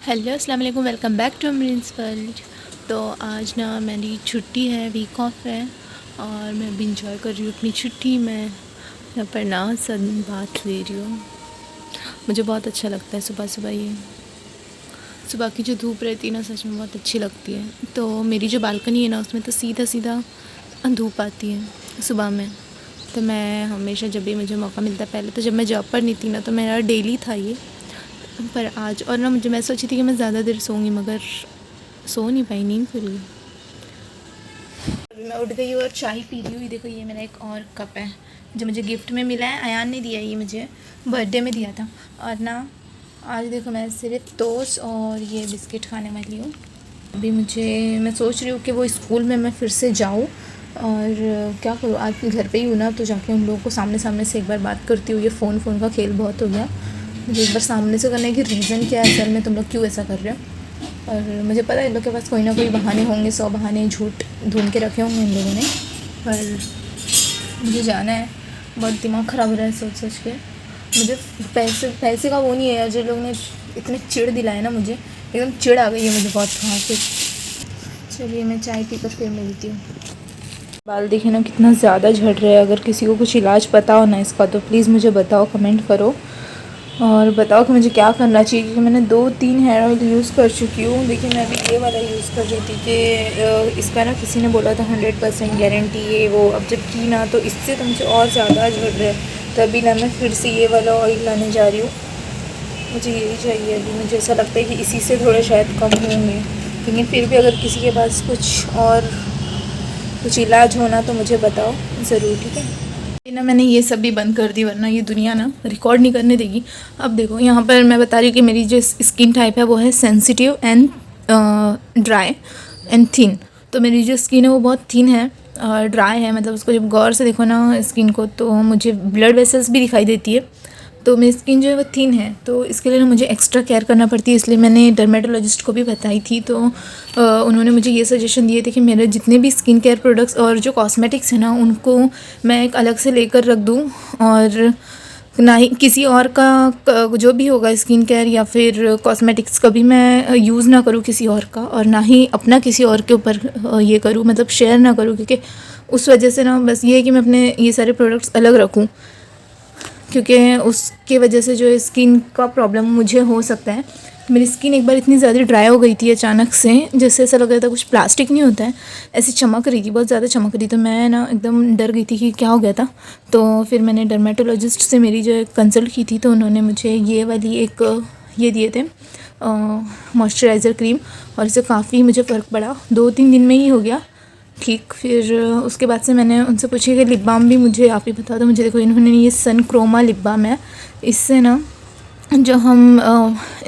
Hello अस्सलाम वालेकुम, welcome back to अमरीन्स world. तो आज ना मेरी छुट्टी है, वीक ऑफ है और मैं अभी इंजॉय कर रही हूँ अपनी छुट्टी में। यहाँ पर ना सन बात ले रही हूँ। मुझे बहुत अच्छा लगता है सुबह सुबह, ये सुबह की जो धूप रहती है ना, सच में बहुत अच्छी लगती है। तो मेरी जो बालकनी है ना, उसमें तो सीधा सीधा धूप आती है सुबह में। तो मैं हमेशा जब भी मुझे मौका मिलता है, पहले तो जब मैं जॉब पर नहीं थी ना, तो मेरा डेली था ये। पर आज और ना मैं सोची थी कि मैं ज़्यादा देर सोऊंगी, मगर सो नहीं पाई, नींद खुल गई। अभी मैं उठ गई और चाय पी रही हूँ। देखो, ये मेरा एक और कप है जो मुझे गिफ्ट में मिला है। अयान ने दिया, ये मुझे बर्थडे में दिया था। और ना आज देखो, मैं सिर्फ टोस्ट और ये बिस्किट खाने वाली हूँ। अभी मैं सोच रही हूँ कि वो स्कूल में मैं फिर से जाऊँ और क्या करूँ। आज घर पे ही हूँ ना, तो जाके उन लोगों को सामने सामने से एक बार बात करती हूँ। ये फ़ोन का खेल बहुत हो गया। मुझे एक बार सामने से करने की रीज़न क्या है, असल में तुम लोग क्यों ऐसा कर रहे हो। और मुझे पता है इन लोग के पास कोई ना कोई बहाने होंगे, 100 बहाने झूठ ढूंढ के रखे होंगे इन लोगों ने। पर मुझे जाना है। बहुत दिमाग ख़राब हो रहा है सोच सोच के। मुझे पैसे का वो नहीं है यार। जो लोग ने इतने चिढ़ दिलाए ना, मुझे एकदम चिढ़ आ गई है मुझे बहुत वहाँ से। चलिए मैं चाय पीकर फिर मिलती हूँ। बाल देखे ना कितना ज़्यादा झड़ रहा है। अगर किसी को कुछ इलाज पता हो ना इसका, तो प्लीज़ मुझे बताओ, कमेंट करो और बताओ कि मुझे क्या करना चाहिए। क्योंकि मैंने 2-3 हेयर ऑयल यूज़ कर चुकी हूँ। देखिए, मैं अभी ये वाला यूज़ कर रही थी कि इसका ना किसी ने बोला था 100% गारंटी ये वो। अब जब की ना, तो इससे तो मुझे और ज़्यादा झड़ रहा है। तो अभी ना मैं फिर से ये वाला ऑयल लाने जा रही हूँ। मुझे यही चाहिए अभी। मुझे ऐसा लगता है कि इसी से थोड़े शायद कम होंगे। लेकिन फिर भी अगर किसी के पास कुछ इलाज होना तो मुझे बताओ ज़रूर, ठीक है ना। मैंने ये सब भी बंद कर दी, वरना ये दुनिया ना रिकॉर्ड नहीं करने देगी। अब देखो, यहाँ पर मैं बता रही हूँ कि मेरी जो स्किन टाइप है वो है sensitive and dry and thin. तो मेरी जो स्किन है वो बहुत थिन है और ड्राई है। मतलब उसको जब गौर से देखो ना स्किन को, तो मुझे ब्लड वेसल्स भी दिखाई देती है। तो मेरी स्किन जो है वो थिन है, तो इसके लिए ना मुझे एक्स्ट्रा केयर करना पड़ती है। इसलिए मैंने डर्मेटोलॉजिस्ट को भी बताई थी। तो उन्होंने मुझे ये सजेशन दिए थे कि मेरे जितने भी स्किन केयर प्रोडक्ट्स और जो कॉस्मेटिक्स हैं ना, उनको मैं एक अलग से लेकर रख दूँ। और ना ही किसी और का जो भी होगा स्किन केयर या फिर कॉस्मेटिक्स, कभी मैं यूज़ ना करूँ किसी और का, और ना ही अपना किसी और के ऊपर ये करूँ, मतलब शेयर ना करूँ। क्योंकि उस वजह से ना बस ये है कि मैं अपने ये सारे प्रोडक्ट्स अलग रखूँ, क्योंकि उसके वजह से जो स्किन का प्रॉब्लम मुझे हो सकता है। मेरी स्किन एक बार इतनी ज़्यादा ड्राई हो गई थी अचानक से, जैसे ऐसा लग रहा था कुछ प्लास्टिक नहीं होता है, ऐसी चमक रही थी, बहुत ज़्यादा चमक रही। तो मैं ना एकदम डर गई थी कि क्या हो गया था। तो फिर मैंने डर्मेटोलॉजिस्ट से मेरी जो कंसल्ट की थी, तो उन्होंने मुझे ये वाली एक ये दिए थे मॉइस्चराइज़र क्रीम, और इससे काफ़ी मुझे फ़र्क पड़ा। 2-3 दिन में ही हो गया ठीक। फिर उसके बाद से मैंने उनसे पूछा कि लिप बाम भी मुझे आप ही बता दो। मुझे देखो, इन्होंने ये सन क्रोमा लिप बाम है। इससे ना जो हम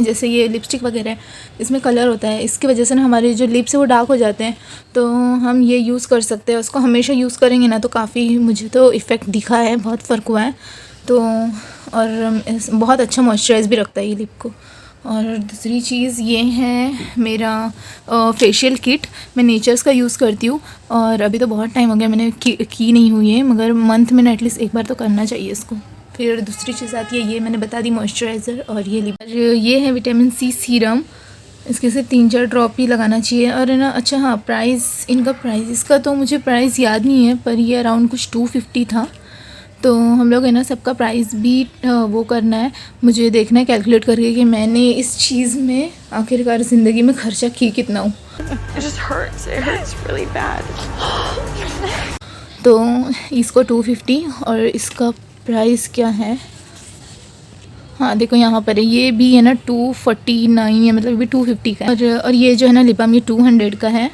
जैसे ये लिपस्टिक वगैरह है, इसमें कलर होता है, इसकी वजह से ना हमारे जो लिप्स है वो डार्क हो जाते हैं। तो हम ये यूज़ कर सकते हैं। उसको हमेशा यूज़ करेंगे ना, तो काफ़ी मुझे तो इफ़ेक्ट दिखा है, बहुत फ़र्क हुआ है। तो और बहुत अच्छा मॉइस्चराइज़ भी रखता है ये लिप को। और दूसरी चीज़ ये है मेरा फेशियल किट। मैं नेचर्स का यूज़ करती हूँ, और अभी तो बहुत टाइम हो गया मैंने की नहीं हुई है, मगर मंथ में एटलीस्ट एक बार तो करना चाहिए इसको। फिर दूसरी चीज़ आती है, ये मैंने बता दी, मॉइस्चराइज़र और ये लिप। ये है विटामिन सी सीरम। इसके सिर्फ 3-4 ड्रॉप ही लगाना चाहिए। और है ना, अच्छा हाँ, प्राइस इसका तो मुझे प्राइस याद नहीं है, पर ये अराउंड कुछ 250 था। तो हम लोग है ना, सबका प्राइस भी वो करना है, मुझे देखना है कैलकुलेट करके कि मैंने इस चीज़ में आखिरकार ज़िंदगी में खर्चा की कितना हूँ। It hurts really bad. तो इसको 250 और इसका प्राइस क्या है, हाँ देखो यहाँ पर है, ये भी है ना 249 है, मतलब भी 250 का है। और ये जो है ना लिप बाम, ये 200 का है।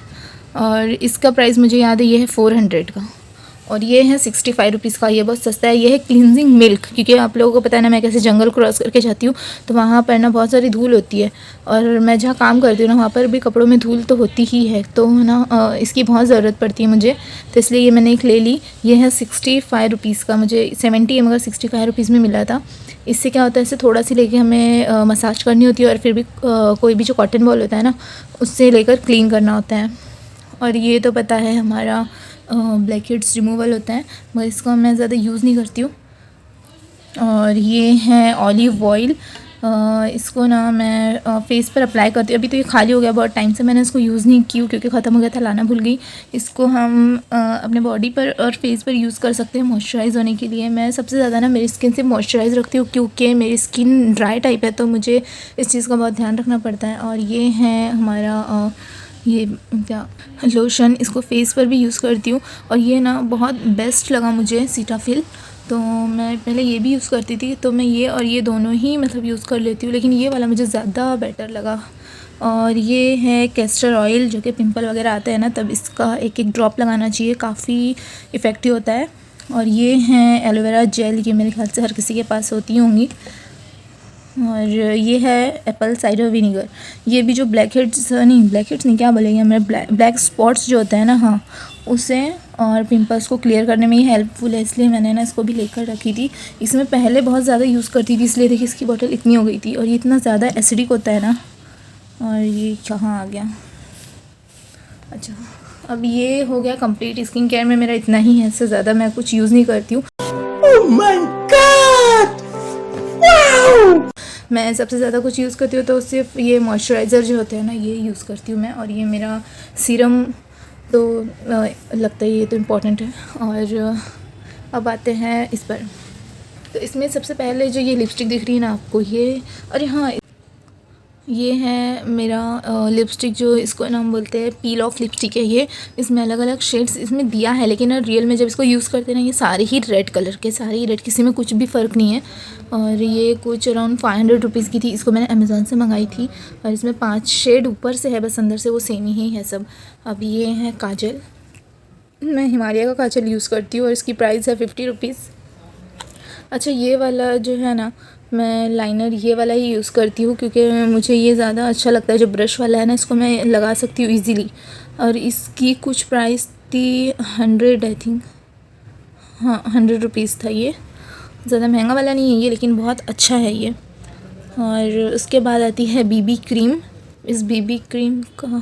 और इसका प्राइस मुझे याद है, ये है 400 का। और ये है 65 रुपीज़ का। ये बहुत सस्ता है। ये है क्लींजिंग मिल्क, क्योंकि आप लोगों को पता है ना, मैं कैसे जंगल क्रॉस करके जाती हूँ, तो वहाँ पर ना बहुत सारी धूल होती है। और मैं जहाँ काम करती हूँ ना, वहाँ पर भी कपड़ों में धूल तो होती ही है। तो ना इसकी बहुत ज़रूरत पड़ती है मुझे, तो इसलिए ये मैंने एक ले ली। ये है 65 रुपीज़ का। मुझे 70 है, मगर 65 रुपीज़ में मिला था। इससे क्या होता है, इससे थोड़ा सी लेके हमें मसाज करनी होती है, और फिर भी कोई भी जो कॉटन बॉल होता है ना, उससे लेकर क्लीन करना होता है। और ये तो पता है हमारा ब्लैक हेड्स रिमूवल होता है, मगर इसको मैं ज़्यादा यूज़ नहीं करती हूँ। और ये है ऑलिव ऑयल, इसको ना मैं फेस पर अप्लाई करती हूँ। अभी तो ये खाली हो गया बहुत टाइम से, मैंने इसको यूज़ नहीं की क्योंकि ख़त्म हो गया था, लाना भूल गई। इसको हम अपने बॉडी पर और फेस पर यूज़ कर सकते हैं मॉइस्चराइज़ होने के लिए। मैं सबसे ज़्यादा ना मेरी स्किन से मॉइस्चराइज़ रखती हूँ क्योंकि मेरी स्किन ड्राई टाइप है, तो मुझे इस चीज़ का बहुत ध्यान रखना पड़ता है। और ये है हमारा ये क्या लोशन, इसको फेस पर भी यूज़ करती हूँ और ये ना बहुत बेस्ट लगा मुझे, सीटाफिल। तो मैं पहले ये भी यूज़ करती थी, तो मैं ये और ये दोनों ही मतलब यूज़ कर लेती हूँ, लेकिन ये वाला मुझे ज़्यादा बेटर लगा। और ये है कैस्टर ऑयल, जो कि पिंपल वगैरह आते हैं ना तब इसका एक एक ड्रॉप लगाना चाहिए, काफ़ी इफ़ेक्टिव होता है। और ये है एलोवेरा जेल, ये मेरे ख्याल से हर किसी के पास होती होंगी। और ये है एप्पल साइडर विनीगर, ये भी जो ब्लैक हेड्स नहीं क्या बोलेंगे हमें, ब्लैक स्पॉट्स जो होते हैं ना, हाँ उसे और पिंपल्स को क्लियर करने में ये हेल्पफुल है, इसलिए मैंने ना इसको भी लेकर रखी थी। इसमें पहले बहुत ज़्यादा यूज़ करती थी, इसलिए देखिए इसकी बोतल इतनी हो गई थी। और ये इतना ज़्यादा एसिडिक होता है ना। और ये कहाँ आ गया, अच्छा अब ये हो गया कंप्लीट। स्किन केयर में मेरा इतना ही है, इससे ज़्यादा मैं कुछ यूज़ नहीं करती हूँ। Oh my God! Wow! मैं सबसे ज़्यादा कुछ यूज़ करती हूँ तो सिर्फ ये मॉइस्चराइज़र जो होते हैं ना, ये यूज़ करती हूँ मैं। और ये मेरा सीरम तो लगता है ये तो इम्पोर्टेंट है। और अब आते हैं इस पर, तो इसमें सबसे पहले जो ये लिपस्टिक दिख रही है ना आपको, ये अरे हाँ ये है मेरा लिपस्टिक, जो इसको नाम बोलते हैं पील ऑफ लिपस्टिक है ये। इसमें अलग अलग शेड्स इसमें दिया है, लेकिन ना रियल में जब इसको यूज़ करते हैं ना, ये सारे ही रेड कलर के, सारे ही रेड, किसी में कुछ भी फ़र्क नहीं है। और ये कुछ अराउंड 500 रुपीज़ की थी, इसको मैंने अमेज़ॉन से मंगाई थी। और इसमें 5 शेड ऊपर से है, बस अंदर से वो सेम ही है सब। अब ये है काजल, मैं हिमालय का काजल यूज़ करती हूँ और इसकी प्राइस है 50 रुपीज़। अच्छा ये वाला जो है ना, मैं लाइनर ये वाला ही यूज़ करती हूँ क्योंकि मुझे ये ज़्यादा अच्छा लगता है। जो ब्रश वाला है ना, इसको मैं लगा सकती हूँ इजीली। और इसकी कुछ प्राइस थी 100 आई थिंक, हाँ 100 रुपीज़ था ये। ज़्यादा महंगा वाला नहीं है ये, लेकिन बहुत अच्छा है ये। और उसके बाद आती है बीबी क्रीम। इस बीबी क्रीम का,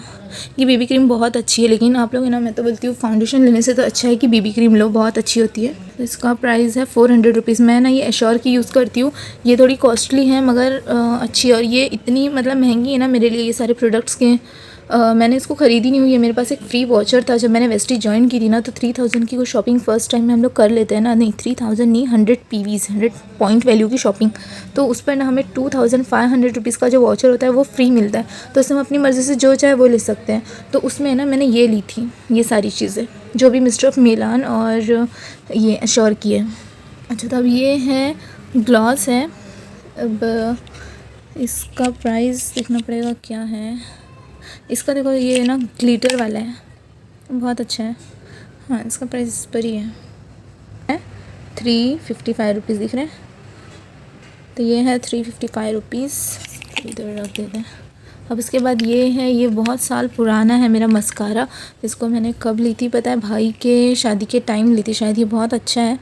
ये बीबी क्रीम बहुत अच्छी है, लेकिन आप लोग है ना, मैं तो बोलती हूँ फाउंडेशन लेने से तो अच्छा है कि बीबी क्रीम लो, बहुत अच्छी होती है। तो इसका प्राइस है 400 रुपीज़। मैं ना ये एश्योर की यूज़ करती हूँ, ये थोड़ी कॉस्टली है मगर अच्छी है। और ये इतनी मतलब महंगी है ना मेरे लिए, ये सारे प्रोडक्ट्स के मैंने इसको ख़रीदी नहीं हुई है। मेरे पास एक फ्री वॉचर था जब मैंने वेस्टी ज्वाइन की थी ना, तो 3000 की कोई शॉपिंग फ़र्स्ट टाइम में हम लोग कर लेते हैं ना, नहीं 3000 नहीं, 100 पीवीज़, 100 पॉइंट वैल्यू की शॉपिंग। तो उस पर ना हमें 2500 रुपीज़ का जो वॉचर होता है वो फ्री मिलता है, तो उससे हम अपनी मर्ज़ी से जो चाहे वो ले सकते हैं। तो उसमें ना मैंने ये ली थी, ये सारी चीज़ें जो भी मिस्टर ऑफ मिलान और ये एश्योर की है। अच्छा तो अब ये है ग्लॉस है। अब इसका प्राइस देखना पड़ेगा क्या है इसका। देखो ये ना ग्लिटर वाला है, बहुत अच्छा है। हाँ इसका प्राइस इस पर ही है 355 रुपीज़ दिख रहे हैं। तो ये है 355 रुपीज़, इधर रख देते हैं। अब इसके बाद ये है, ये बहुत साल पुराना है मेरा मस्कारा। इसको मैंने कब ली थी पता है, भाई के शादी के टाइम ली थी शायद। ये बहुत अच्छा है,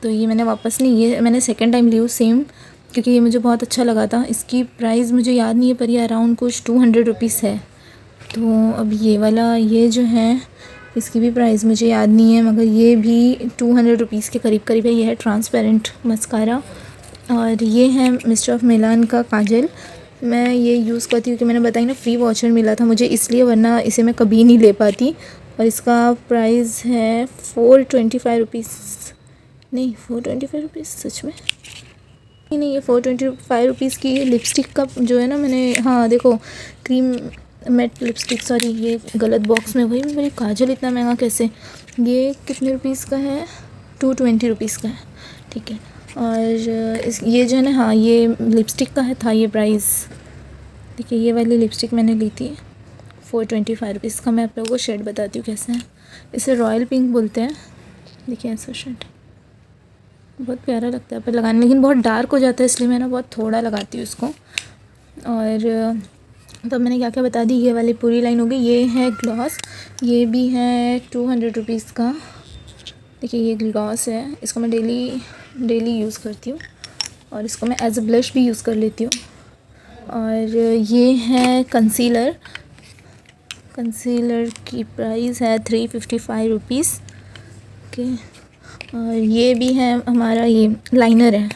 तो ये मैंने वापस नहीं, ये मैंने सेकंड टाइम ली हूँ सेम, क्योंकि ये मुझे बहुत अच्छा लगा था। इसकी प्राइस मुझे याद नहीं है, पर ये अराउंड कुछ 200 रुपीज़ है। तो अब ये वाला, ये जो है इसकी भी प्राइस मुझे याद नहीं है, मगर ये भी 200 रुपीज़ के करीब करीब है। ये है ट्रांसपेरेंट मस्कारा। और ये है मिस्टर ऑफ मिलान का काजल। मैं ये यूज़ करती हूँ कि मैंने बताई ना फ्री वॉचर मिला था मुझे, इसलिए, वरना इसे मैं कभी नहीं ले पाती। और इसका प्राइस है 425 रुपीज़, नहीं 425 रुपीज़ सच में नहीं, ये 425 रुपीज़ की लिपस्टिक का जो है ना, मैंने हाँ देखो क्रीम मैट लिपस्टिक, सॉरी ये गलत बॉक्स में, वही मेरी काजल इतना महंगा कैसे। ये कितने रुपीज़ का है, 220 रुपीज़ का है, ठीक है। और ये जो है ना, हाँ ये लिपस्टिक का है था ये प्राइस। देखिए ये वाली लिपस्टिक मैंने ली थी 425 रुपीज़ का। मैं आप लोगों को शेड बताती हूँ कैसे है। इसे रॉयल पिंक बोलते हैं। देखिए ऐसा शेड बहुत प्यारा लगता है पर लगाने, लेकिन बहुत डार्क हो जाता है, इसलिए मैं ना बहुत थोड़ा लगाती हूँ इसको। और तो मैंने क्या क्या बता दी, ये वाली पूरी लाइन हो गई। ये है ग्लॉस, ये भी है 200 रुपीज़ का। देखिए ये ग्लॉस है, इसको मैं डेली यूज़ करती हूँ और इसको मैं एज अ ब्लश भी यूज़ कर लेती हूँ। और ये है कंसीलर की प्राइस है 355 रुपीज़ के। और ये भी है हमारा, ये लाइनर है,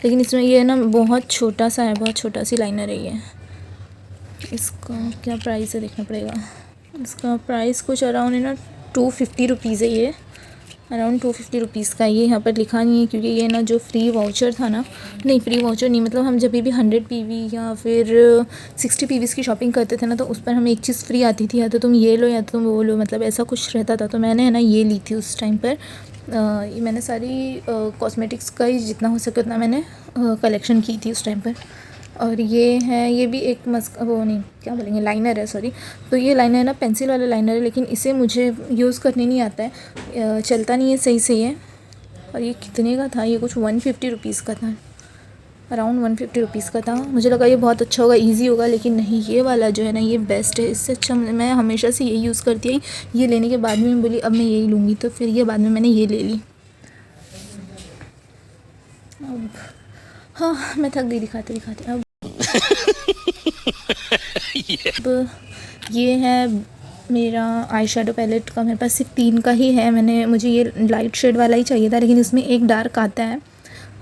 लेकिन इसमें ये है ना बहुत छोटा सा है, बहुत छोटा सी लाइनर है ये। इसका क्या प्राइस है देखना पड़ेगा। इसका प्राइस कुछ अराउंड है ना 250 रुपीज़ है ये, अराउंड 250 रुपीज़ का। ये यहाँ पर लिखा नहीं है क्योंकि ये ना जो फ्री वाउचर था ना, नहीं फ्री वाउचर नहीं, मतलब हम जब भी 100 पीवी या फिर 60 पीवीज़ की शॉपिंग करते थे ना, तो उस पर हमें एक चीज़ फ्री आती थी, या तो तुम ये लो या तो तुम वो लो, मतलब ऐसा कुछ रहता था। तो मैंने है ना ये ली थी उस टाइम पर। ये मैंने सारी कॉस्मेटिक्स का ही जितना हो सके उतना मैंने कलेक्शन की थी उस टाइम पर। और ये है, ये भी एक वो नहीं क्या बोलेंगे, लाइनर है, सॉरी। तो ये लाइनर है ना पेंसिल वाला लाइनर है, लेकिन इसे मुझे यूज़ करने नहीं आता है, चलता नहीं है सही से ये। और ये कितने का था, ये कुछ 150 रुपीज़ का था, अराउंड 150 रुपीज़ का था। मुझे लगा ये बहुत अच्छा होगा, इजी होगा, लेकिन नहीं, ये वाला जो है ना ये बेस्ट है। इससे अच्छा मैं हमेशा से यही यूज़ करती आई। ये लेने के बाद में मैं बोली अब मैं यही लूँगी, तो फिर ये बाद में मैंने ये ले ली। अब हाँ मैं थक गई दिखाते दिखाते। अब अब ये है मेरा आई शेडो पैलेट का, मेरे पास सिर्फ 3 का ही है। मुझे ये लाइट शेड वाला ही चाहिए था, लेकिन इसमें एक डार्क आता है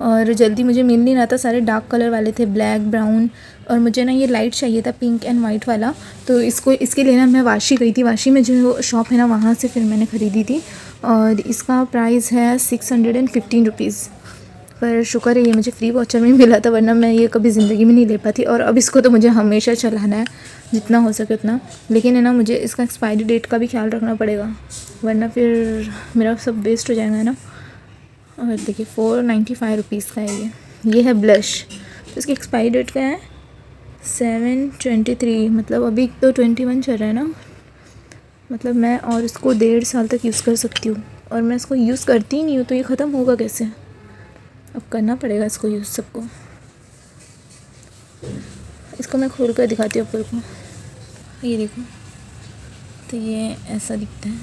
और जल्दी मुझे मिल नहीं रहा था। सारे डार्क कलर वाले थे, ब्लैक, ब्राउन, और मुझे ना ये लाइट चाहिए था, पिंक एंड वाइट वाला। तो इसके लिए ना मैं वाशी गई थी, वाशी में जो शॉप है ना वहाँ से फिर मैंने ख़रीदी थी। और इसका प्राइस है 615 रुपीज़। पर शुक्र है ये मुझे फ्री वाउचर में मिला था, वरना मैं ये कभी ज़िंदगी में नहीं ले पाती। और अब इसको तो मुझे हमेशा चलाना है जितना हो सके उतना, लेकिन है ना मुझे इसका एक्सपायरी डेट का भी ख्याल रखना पड़ेगा, वरना फिर मेरा सब वेस्ट हो जाएगा ना। और देखिए 495 रुपीज़ का है ये है ब्लश। तो इसकी एक्सपायरी डेट क्या है 7/23, मतलब अभी तो 21 चल रहा है ना, मतलब मैं और इसको 1.5 साल तक यूज़ कर सकती हूँ। और मैं इसको यूज़ करती ही नहीं हूँ, तो ये ख़त्म होगा कैसे। अब करना पड़ेगा इसको यूज़ सबको। इसको मैं खोल कर दिखाती हूँ आपको, ये देखो। तो ये ऐसा दिखता है,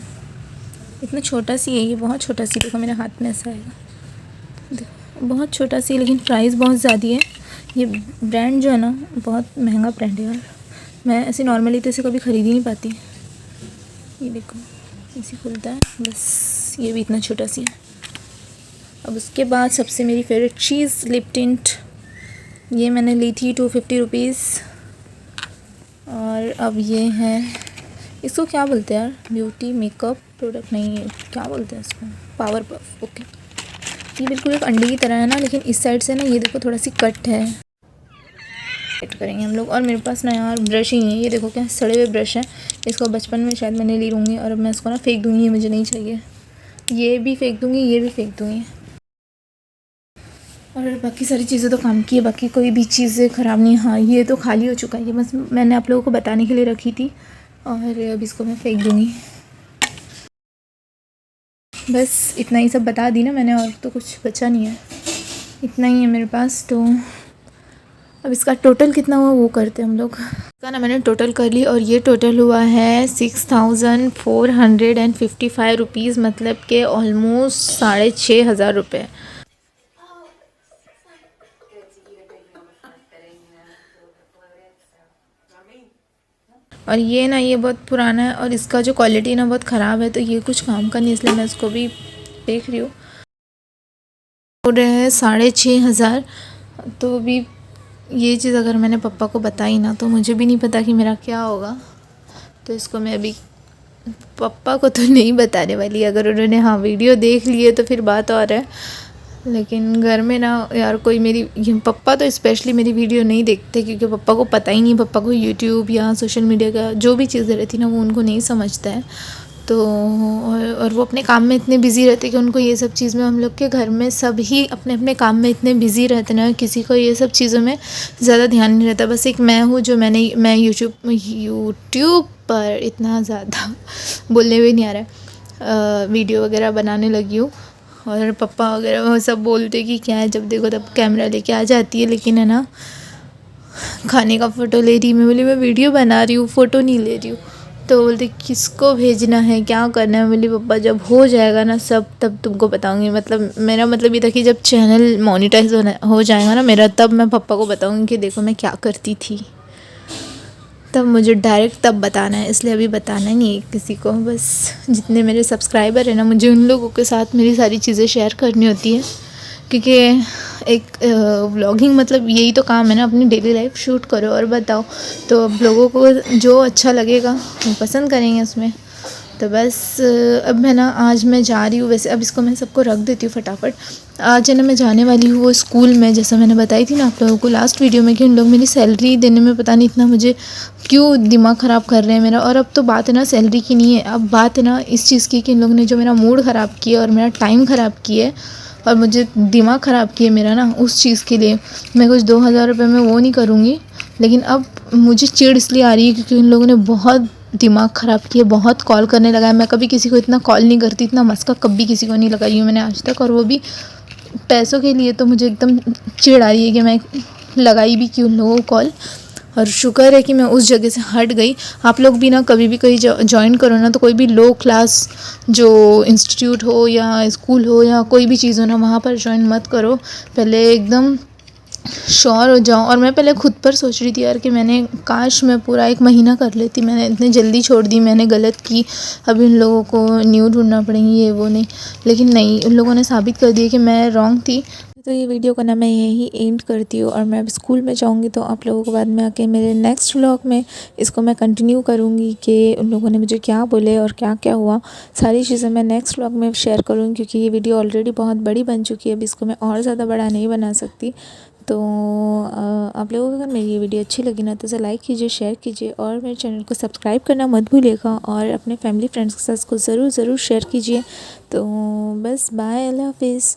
इतना छोटा सी है ये, बहुत छोटा सी। देखो मेरे हाथ में ऐसा आएगा, देखो बहुत छोटा सी, लेकिन प्राइस बहुत ज़्यादा है। ये ब्रांड जो है ना बहुत महंगा ब्रांड है यार, मैं ऐसे नॉर्मली तो इसे कभी ख़रीद ही नहीं पाती। ये देखो ऐसे खुलता है बस, ये भी इतना छोटा सी है। अब उसके बाद सबसे मेरी फेवरेट चीज़ लिप टिंट, ये मैंने ली थी 250 रुपीज़। और अब ये है, इसको क्या बोलते हैं यार, ब्यूटी मेकअप प्रोडक्ट नहीं है, क्या बोलते हैं इसको, पावर पफ, ओके। ये बिल्कुल एक अंडे की तरह है ना, लेकिन इस साइड से ना ये देखो थोड़ा सी कट है, कट करेंगे हम लोग। और मेरे पास ना यार ब्रश ही नहीं है, ये देखो क्या सड़े हुए ब्रश हैं। इसको बचपन में शायद मैंने ली लूँगी, और अब मैं इसको ना फेंक दूँगी, ये मुझे नहीं चाहिए। ये भी फेंक दूँगी, ये भी फेंक दूँगी। और बाकी सारी चीज़ें तो काम की है, बाकी कोई भी चीज़ें ख़राब नहीं। हाँ ये तो खाली हो चुका है, ये बस मैंने आप लोगों को बताने के लिए रखी थी, और अब इसको मैं फेंक दूँगी। बस इतना ही सब बता दी ना मैंने, और तो कुछ बचा नहीं है, इतना ही है मेरे पास। तो अब इसका टोटल कितना हुआ वो करते हैं हम लोग। इसका ना मैंने टोटल कर ली, और ये टोटल हुआ है 6455 रुपीज़, मतलब कि ऑलमोस्ट 6500 रुपये। और ये ना ये बहुत पुराना है, और इसका जो क्वालिटी ना बहुत ख़राब है, तो ये कुछ काम का नहीं, इसलिए मैं इसको भी देख रही हूँ। हो रहे हैं 6500। तो अभी ये चीज़ अगर मैंने पापा को बताई ना, तो मुझे भी नहीं पता कि मेरा क्या होगा। तो इसको मैं अभी पापा को तो नहीं बताने वाली, अगर उन्होंने हाँ वीडियो देख लिए तो फिर बात और है। लेकिन घर में ना यार कोई पापा तो स्पेशली मेरी वीडियो नहीं देखते, क्योंकि पापा को पता ही नहीं, पापा को यूट्यूब या सोशल मीडिया का जो भी चीज़ें रहती ना वो उनको नहीं समझता है। तो और वो अपने काम में इतने बिज़ी रहते कि उनको ये सब चीज़ में, हम लोग के घर में सभी अपने अपने काम में इतने बिज़ी रहते ना, किसी को ये सब चीज़ों में ज़्यादा ध्यान नहीं रहता। बस एक मैं हूँ जो मैं यूट्यूब पर इतना ज़्यादा बोलने भी नहीं आ रहा है, वीडियो वगैरह बनाने लगी हूँ। और पापा वगैरह वो सब बोलते कि क्या है, जब देखो तब कैमरा लेके आ जाती है, लेकिन है ना खाने का फ़ोटो ले रही। मैं बोली मैं वीडियो बना रही हूँ, फ़ोटो नहीं ले रही हूँ। तो बोलते किसको भेजना है, क्या करना है। मैं बोली पापा जब हो जाएगा ना सब, तब तुमको बताऊँगी। मतलब मेरा मतलब ये था कि जब चैनल मोनेटाइज हो जाएगा ना मेरा, तब मैं पापा को बताऊँगी कि देखो मैं क्या करती थी, तब मुझे डायरेक्ट तब बताना है। इसलिए अभी बताना नहीं है किसी को, बस जितने मेरे सब्सक्राइबर हैं ना, मुझे उन लोगों के साथ मेरी सारी चीज़ें शेयर करनी होती है, क्योंकि एक व्लॉगिंग मतलब यही तो काम है ना, अपनी डेली लाइफ शूट करो और बताओ। तो अब लोगों को जो अच्छा लगेगा वो पसंद करेंगे उसमें। तो बस अब मैं ना, आज मैं जा रही हूँ, वैसे अब इसको मैं सबको रख देती हूँ फटाफट। आज है ना मैं जाने वाली हूँ वो स्कूल में, जैसा मैंने बताई थी ना आप लोगों को लास्ट वीडियो में कि उन लोग मेरी सैलरी देने में पता नहीं इतना मुझे क्यों दिमाग ख़राब कर रहे हैं मेरा। और अब तो बात है ना सैलरी की नहीं है, अब बात है ना इस चीज़ की कि इन लोगों ने जो मेरा मूड ख़राब किया और मेरा टाइम ख़राब किया है और मुझे दिमाग ख़राब किया मेरा ना, उस चीज़ के लिए मैं कुछ 2000 रुपये में वो नहीं करूँगी। लेकिन अब मुझे चिढ़ इसलिए आ रही है क्योंकि इन लोगों ने बहुत दिमाग ख़राब किया, बहुत कॉल करने लगा है। मैं कभी किसी को इतना कॉल नहीं करती, इतना मस्का कभी किसी को नहीं लगाई हूँ मैंने आज तक, और वो भी पैसों के लिए। तो मुझे एकदम चिढ़ आ रही है कि मैं लगाई भी क्यों उन लोगों को कॉल। और शुक्र है कि मैं उस जगह से हट गई। आप लोग भी ना कभी भी कहीं ज्वाइन करो ना, तो कोई भी लो क्लास जो इंस्टीट्यूट हो या स्कूल हो या कोई भी चीज़ हो ना, वहाँ पर ज्वाइन मत करो। पहले एकदम श्योर हो जाओ। और मैं पहले खुद पर सोच रही थी यार कि मैंने काश मैं पूरा 1 महीना कर लेती, मैंने इतनी जल्दी छोड़ दी, मैंने गलत की, अब इन लोगों को न्यू ढूंढना पड़ेंगी ये वो नहीं। लेकिन नहीं, उन लोगों ने साबित कर दिया कि मैं रॉन्ग थी। तो ये वीडियो को ना मैं यही एंड करती हूँ, और मैं अब स्कूल में जाऊँगी तो आप लोगों को बाद में आके मेरे नेक्स्ट व्लॉग में इसको मैं कंटिन्यू करूँगी कि उन लोगों ने मुझे क्या बोले और क्या क्या हुआ। सारी चीज़ें मैं नेक्स्ट व्लॉग में शेयर करूँगी, क्योंकि ये वीडियो ऑलरेडी बहुत बड़ी बन चुकी है, अब इसको मैं और ज़्यादा बड़ा नहीं बना सकती। तो आप लोगों को अगर मेरी ये वीडियो अच्छी लगी ना तो इसे लाइक कीजिए, शेयर कीजिए और मेरे चैनल को सब्सक्राइब करना मत भूलिएगा, और अपने फैमिली फ्रेंड्स के साथ इसको ज़रूर शेयर कीजिए। तो बस बाय, अल्लाह हाफिज़।